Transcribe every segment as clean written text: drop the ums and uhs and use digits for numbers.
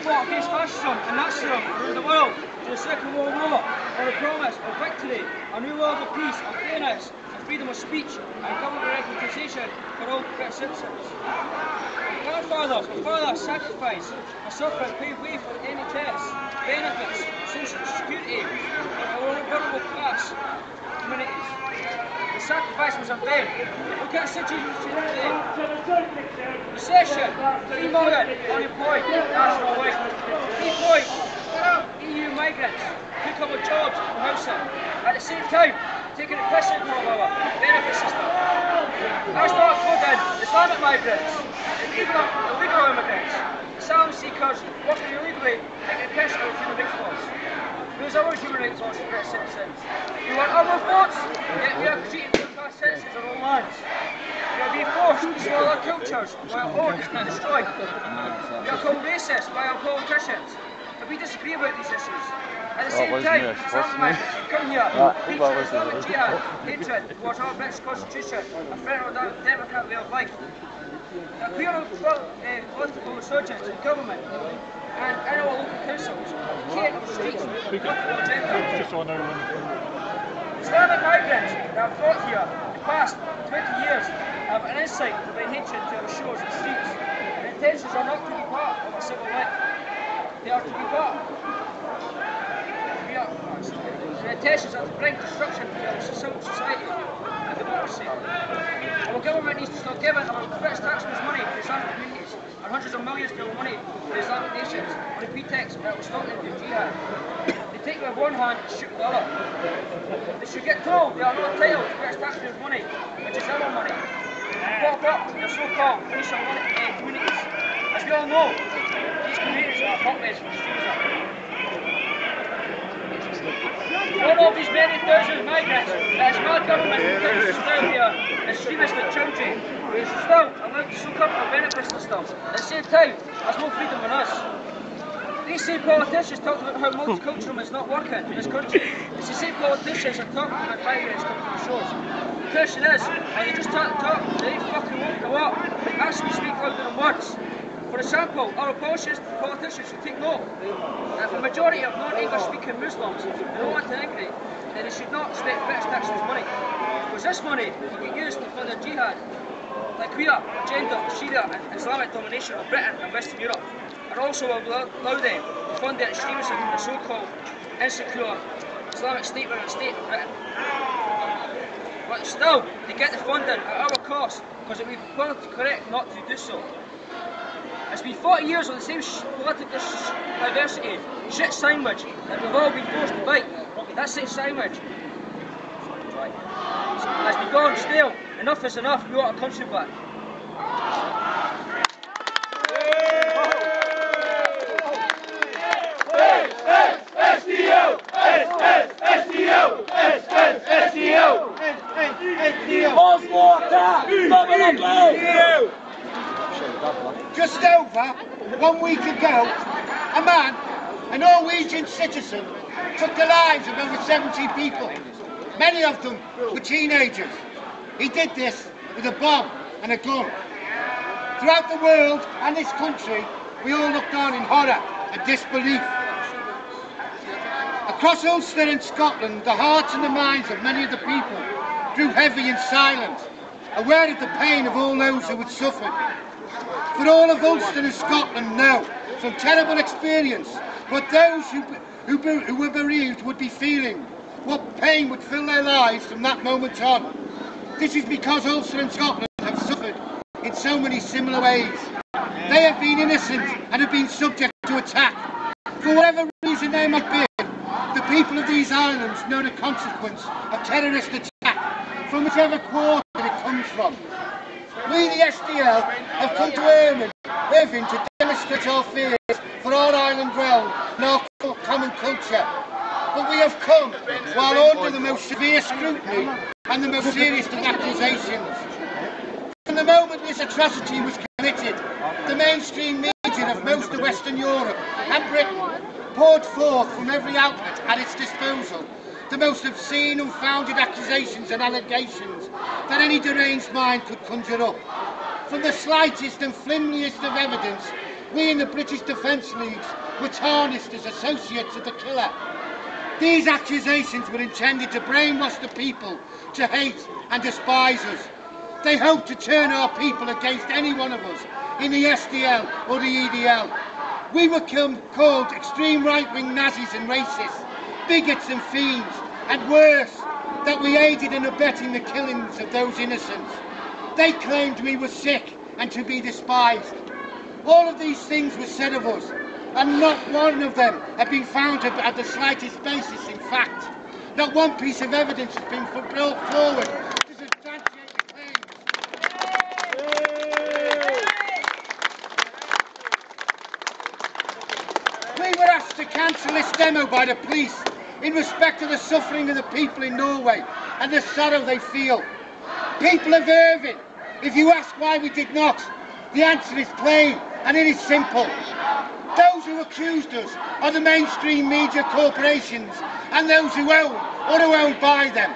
fought against fascism and Nazism around the world to the Second World War on the promise of victory, a new world of peace, of fairness, and freedom of speech, and government representation for all British citizens. Our fathers sacrificed and suffering paved way for the NHS, benefits, social security for our vulnerable class communities. The sacrifice was in vain. Look at the situation today. Recession, 3 million unemployed nationwide. 3 EU migrants took over jobs and housing. At the same time, taking a piss out of our benefit system. That's not including Islamic migrants, illegal immigrants, asylum seekers working illegally, taking a piss out of human rights laws. Where's our human rights laws for British citizens? We want our votes, yet we are treated as citizens of our lands. We are being forced to swallow our cultures while our own is being destroyed. We are called racist by our politicians, and we disagree about these issues. At the same time, Islamic migrants come here, preaching Islamic jihad, hatred towards our British constitution, and threaten our democratic way of life. A clear political resurgence in government and in our local councils, create our streets with a political agenda. Islamic migrants that have fought here in the past 20 years have an insight to bring hatred to our shores and streets. Their intentions are not to be part of our civil life. They are to be part. Their intentions are to bring destruction to our civil society and democracy. Our government needs to stop giving our British taxpayers money to Islamic communities and hundreds of millions of money to Islamic nations on the pretext that we're stopping them doing jihad. They take with one hand and shoot with the other. They should get told they are not entitled to British taxpayers' money, which is our money. They pop up in their so-called racial communities. As we all know, these communities are hotbeds for extremism. One of these many thousands of migrants that is not government continues to stay here, extremistic children, who is still allowed to soak up our benefit system. At the same time, there's no freedom in us. These same politicians talk about how multiculturalism is not working in this country. It's the same politicians that talk about migrants coming to the shores. The question is, are they just talk, they ain't fucking won't go up. Actually speak louder than words. For example, our politicians should take note that if a majority of non-English speaking Muslims don't want to integrate, then they should not expect British taxpayers' money. Because this money will get used to fund their jihad, like we are, gender, Sharia and Islamic domination of Britain and Western Europe, and also will allow them to fund the extremism of the so-called insecure Islamic state within the state of Britain. But still, they get the funding at our cost, because it would be politically correct not to do so. It's been 40 years of the same political diversity, shit sandwich that we've all been forced to bite. That same sandwich has been gone stale. Enough is enough, we want our country back. Just over 1 week ago, a man, a Norwegian citizen, took the lives of over 70 people. Many of them were teenagers. He did this with a bomb and a gun. Throughout the world and this country, we all looked on in horror and disbelief. Across Ulster and Scotland, the hearts and the minds of many of the people grew heavy and silent, aware of the pain of all those who had suffered. For all of Ulster and Scotland know from terrible experience what those who were bereaved would be feeling, what pain would fill their lives from that moment on. This is because Ulster and Scotland have suffered in so many similar ways. They have been innocent and have been subject to attack. For whatever reason they might be, the people of these islands know the consequence of terrorist attack from whichever quarter it comes from. We, the Sdl, have come to Irvine to demonstrate our fears for our island realm and our common culture. But we have come while under the most severe scrutiny and the most serious of accusations. From the moment this atrocity was committed, the mainstream media of most of Western Europe and Britain poured forth from every outlet at its disposal the most obscene, unfounded accusations and allegations that any deranged mind could conjure up. From the slightest and flimsiest of evidence we in the British Defence Leagues were tarnished as associates of the killer. These accusations were intended to brainwash the people to hate and despise us. They hoped to turn our people against any one of us in the Sdl or the EDL. We were called extreme right-wing Nazis and racists, bigots and fiends, and worse, that we aided and abetting the killings of those innocents. They claimed we were sick and to be despised. All of these things were said of us, and not one of them had been found to have the slightest basis in fact. Not one piece of evidence has been brought forward to substantiate the claims. We were asked to cancel this demo by the police in respect to the suffering of the people in Norway and the sorrow they feel. People of Irvine, if you ask why we did not, the answer is plain and it is simple. Those who accused us are the mainstream media corporations and those who own or are owned by them.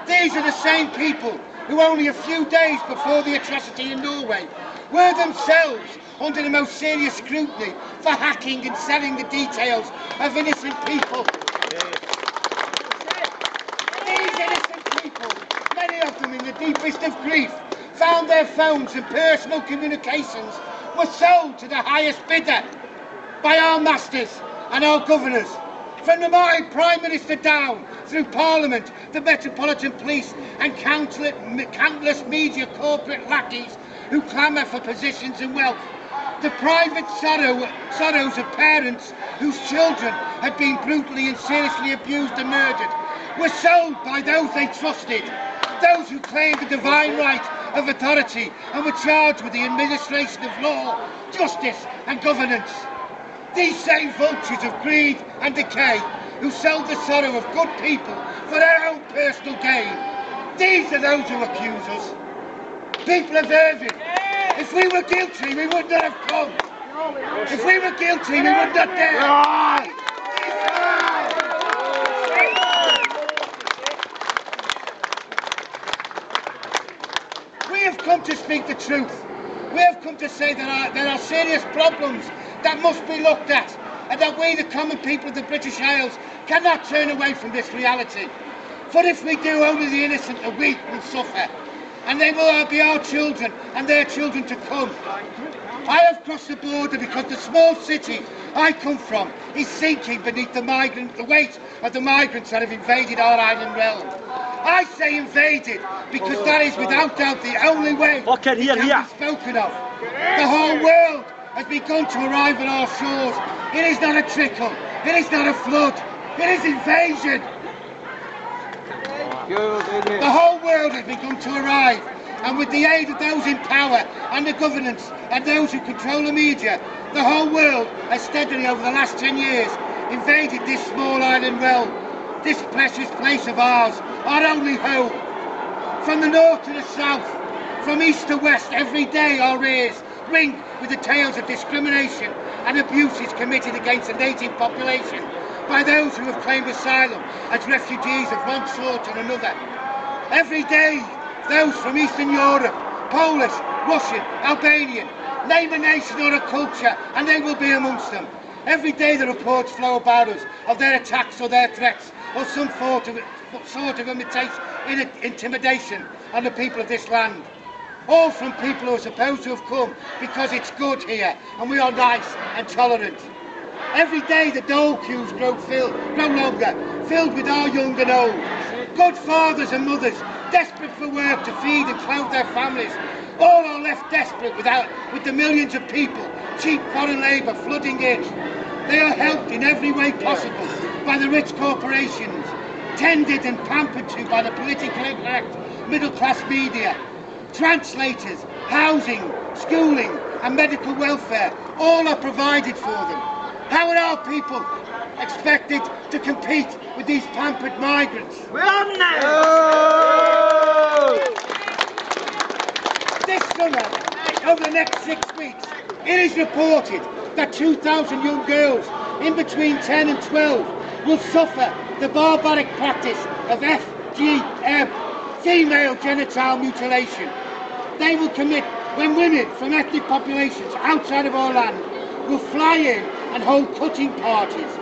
These are the same people who only a few days before the atrocity in Norway were themselves under the most serious scrutiny for hacking and selling the details of innocent people. These innocent people, many of them in the deepest of grief, found their phones and personal communications were sold to the highest bidder by our masters and our governors. From the Prime Minister down, through Parliament, the Metropolitan Police and countless media corporate lackeys who clamour for positions and wealth. The private sorrows of parents whose children had been brutally and seriously abused and murdered were sold by those they trusted, those who claimed the divine right of authority and were charged with the administration of law, justice and governance. These same vultures of greed and decay who sold the sorrow of good people for their own personal gain. These are those who accuse us. People of Irvine, if we were guilty, we would not have come. If we were guilty, we would not dare. We have come to speak the truth. We have come to say that there are serious problems that must be looked at, and that we, the common people of the British Isles, cannot turn away from this reality. For if we do, only the innocent and weak will suffer, and they will be our children and their children to come. I have crossed the border because the small city I come from is sinking beneath the weight of the migrants that have invaded our island realm. I say invaded because that is without doubt the only way it can be spoken of. The whole world has begun to arrive at our shores. It is not a trickle, it is not a flood, it is invasion. The whole world has begun to arrive, and with the aid of those in power and the governance and those who control the media, the whole world has steadily over the last 10 years invaded this small island realm, this precious place of ours, our only home. From the north to the south, from east to west, every day our ears ring with the tales of discrimination and abuses committed against the native population by those who have claimed asylum as refugees of one sort or another. Every day, those from Eastern Europe, Polish, Russian, Albanian, name a nation or a culture and they will be amongst them. Every day the reports flow about us of their attacks or their threats or some sort of intimidation on the people of this land. All from people who are supposed to have come because it's good here and we are nice and tolerant. Every day the dole queues grow longer, filled with our young and old. Good fathers and mothers, desperate for work to feed and clothe their families. All are left desperate with the millions of people, cheap foreign labour flooding in. They are helped in every way possible by the rich corporations, tended and pampered to by the politically correct middle-class media. Translators, housing, schooling and medical welfare, all are provided for them. How are our people expected to compete with these pampered migrants? This summer, over the next 6 weeks, it is reported that 2,000 young girls in between 10 and 12 will suffer the barbaric practice of FGM, female genital mutilation. They will commit when women from ethnic populations outside of our land will fly in and hold cutting parties.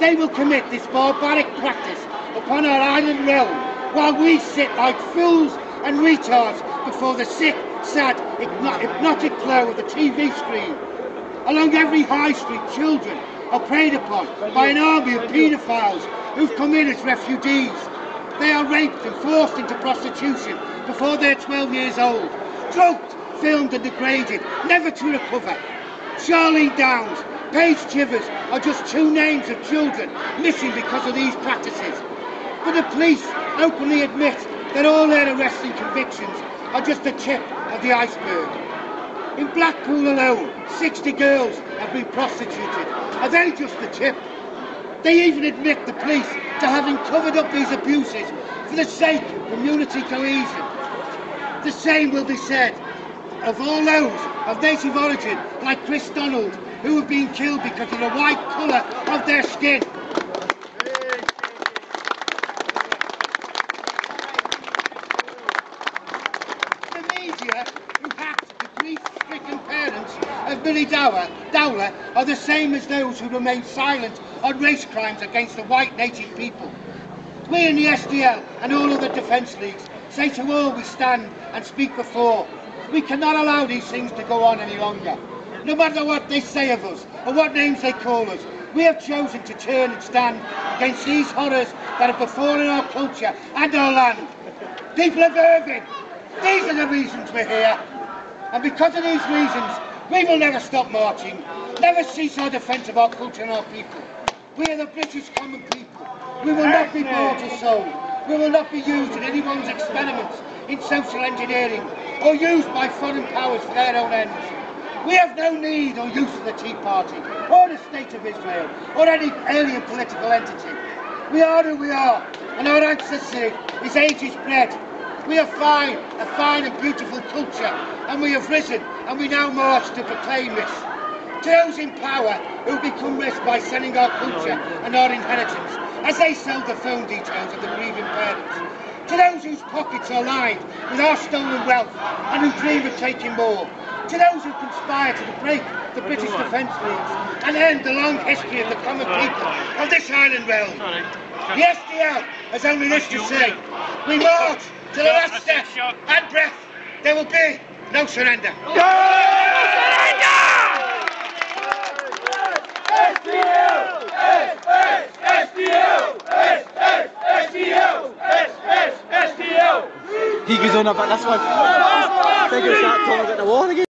They will commit this barbaric practice upon our island realm, while we sit like fools and retards before the sick, sad, hypnotic glow of the TV screen. Along every high street, children are preyed upon by an army of paedophiles who've come in as refugees. They are raped and forced into prostitution before they're 12 years old, drugged, filmed and degraded, never to recover. Charlene Downs, Paige Chivers are just two names of children missing because of these practices. But the police openly admit that all their arrests and convictions are just the tip of the iceberg. In Blackpool alone, 60 girls have been prostituted. Are they just the tip? They even admit, the police, to having covered up these abuses for the sake of community cohesion. The same will be said of all those of native origin, like Chris Donald, who have been killed because of the white colour of their skin. The media, who hacked the grief-stricken parents of Billy Dowler, are the same as those who remain silent on race crimes against the white native people. We in the Sdl and all other defence leagues say to all we stand and speak before, we cannot allow these things to go on any longer. No matter what they say of us or what names they call us, we have chosen to turn and stand against these horrors that have befallen our culture and our land. People of Irvine, these are the reasons we're here. And because of these reasons, we will never stop marching, never cease our defence of our culture and our people. We are the British common people. We will not be bought or sold. We will not be used in anyone's experiments in social engineering or used by foreign powers for their own ends. We have no need or use for the Tea Party or the State of Israel or any alien political entity. We are who we are, and our ancestry is ages bred. We are a fine and beautiful culture, and we have risen, and we now march to proclaim this. To those in power who become rich by selling our culture and our inheritance, as they sell the phone details of the grieving parents. To those whose pockets are lined with our stolen wealth and who dream of taking more. To those who conspire to break the British Defence Leagues and end the long history of the common people of this island realm. The Sdl has only this to say: we march to the last step and breath. There will be no surrender. Die gesunder war das Wort.